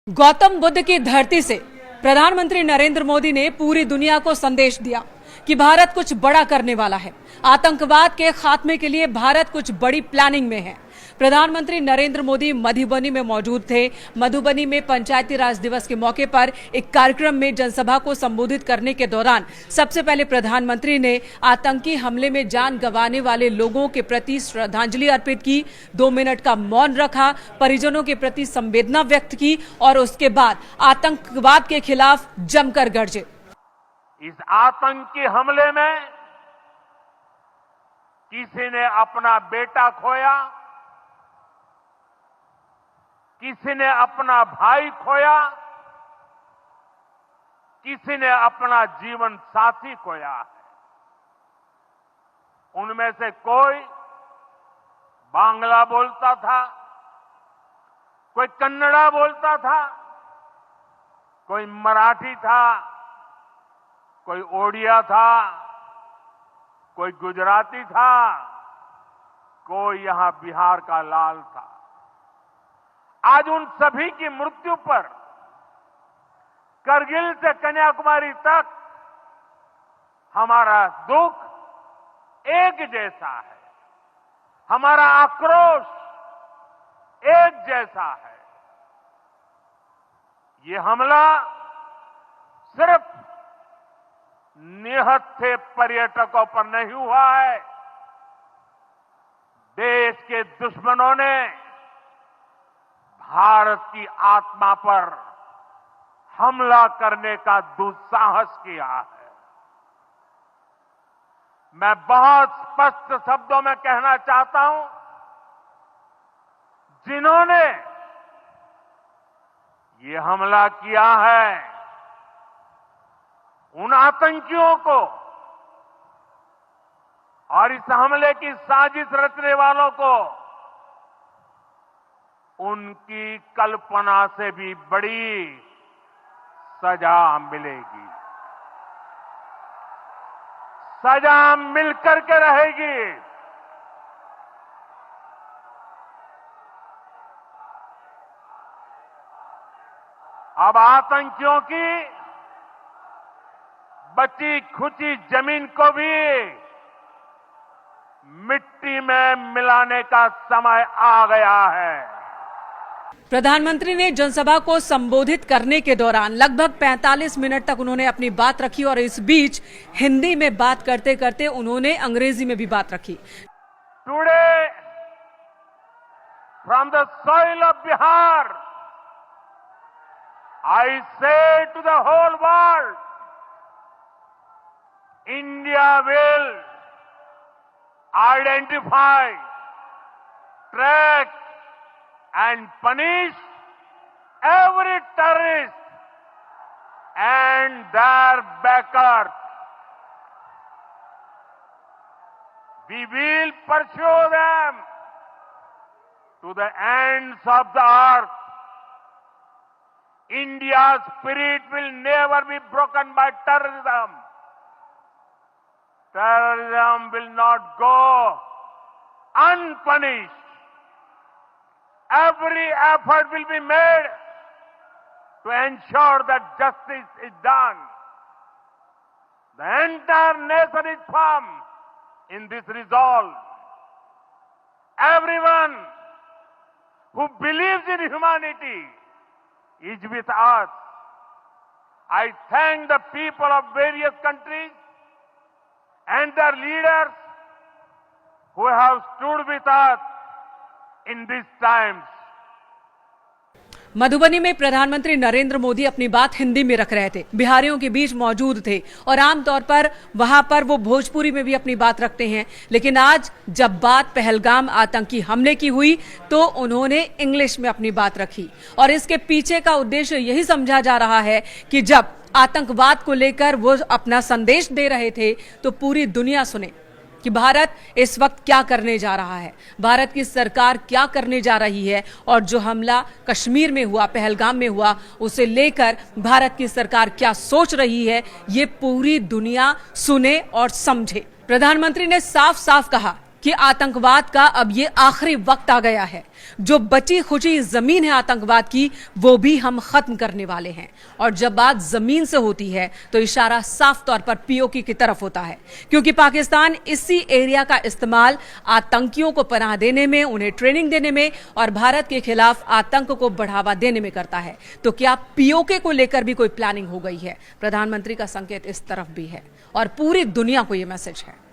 गौतम बुद्ध की धरती से प्रधानमंत्री नरेंद्र मोदी ने पूरी दुनिया को संदेश दिया कि भारत कुछ बड़ा करने वाला है। आतंकवाद के खात्मे के लिए भारत कुछ बड़ी प्लानिंग में है। प्रधानमंत्री नरेंद्र मोदी मधुबनी में मौजूद थे। मधुबनी में पंचायती राज दिवस के मौके पर एक कार्यक्रम में जनसभा को संबोधित करने के दौरान सबसे पहले प्रधानमंत्री ने आतंकी हमले में जान गंवाने वाले लोगों के प्रति श्रद्धांजलि अर्पित की, 2 मिनट का मौन रखा, परिजनों के प्रति संवेदना व्यक्त की और उसके बाद आतंकवाद के खिलाफ जमकर गरजे। इस आतंकी हमले में किसी ने अपना बेटा खोया, किसी ने अपना भाई खोया, किसी ने अपना जीवन साथी खोया है। उनमें से कोई बांग्ला बोलता था, कोई कन्नड़ा बोलता था, कोई मराठी था, कोई ओडिया था, कोई गुजराती था, कोई यहां बिहार का लाल था। आज उन सभी की मृत्यु पर करगिल से कन्याकुमारी तक हमारा दुख एक जैसा है, हमारा आक्रोश एक जैसा है। ये हमला सिर्फ निहत्थे पर्यटकों पर नहीं हुआ है, देश के दुश्मनों ने भारत की आत्मा पर हमला करने का दुस्साहस किया है। मैं बहुत स्पष्ट शब्दों में कहना चाहता हूं, जिन्होंने ये हमला किया है, उन आतंकियों को और इस हमले की साजिश रचने वालों को उनकी कल्पना से भी बड़ी सजा मिलेगी। सजा मिलकर के रहेगी। अब आतंकियों की बची खुची जमीन को भी मिट्टी में मिलाने का समय आ गया है। प्रधानमंत्री ने जनसभा को संबोधित करने के दौरान लगभग 45 मिनट तक उन्होंने अपनी बात रखी और इस बीच हिंदी में बात करते करते उन्होंने अंग्रेजी में भी बात रखी। Today from the soil of Bihar I say to the whole world, India will identify, track and punish every terrorist and their backers. We will pursue them to the ends of the earth. India's spirit will never be broken by terrorism. Terrorism will not go unpunished. Every effort will be made to ensure that justice is done. The entire nation is firm in this resolve. Everyone who believes in humanity is with us. I thank the people of various countries and their leaders who have stood with us in these times. Madhubani में प्रधानमंत्री नरेंद्र मोदी अपनी बात हिंदी में रख रहे थे, बिहारियों के बीच मौजूद थे और आमतौर पर वहां पर वो भोजपुरी में भी अपनी बात रखते हैं। लेकिन आज जब बात पहलगाम आतंकी हमले की हुई तो उन्होंने इंग्लिश में अपनी बात रखी और इसके पीछे का उद्देश्य यही समझा जा रहा है कि जब आतंकवाद को लेकर वो अपना संदेश दे रहे थे तो पूरी दुनिया सुने कि भारत इस वक्त क्या करने जा रहा है, भारत की सरकार क्या करने जा रही है और जो हमला कश्मीर में हुआ, पहलगाम में हुआ, उसे लेकर भारत की सरकार क्या सोच रही है, ये पूरी दुनिया सुने और समझे। प्रधानमंत्री ने साफ साफ कहा कि आतंकवाद का अब ये आखिरी वक्त आ गया है। जो बची खुची जमीन है आतंकवाद की, वो भी हम खत्म करने वाले हैं। और जब बात जमीन से होती है तो इशारा साफ तौर पर पीओके की तरफ होता है, क्योंकि पाकिस्तान इसी एरिया का इस्तेमाल आतंकियों को पनाह देने में, उन्हें ट्रेनिंग देने में और भारत के खिलाफ आतंक को बढ़ावा देने में करता है। तो क्या पीओके को लेकर भी कोई प्लानिंग हो गई है? प्रधानमंत्री का संकेत इस तरफ भी है और पूरी दुनिया को यह मैसेज है।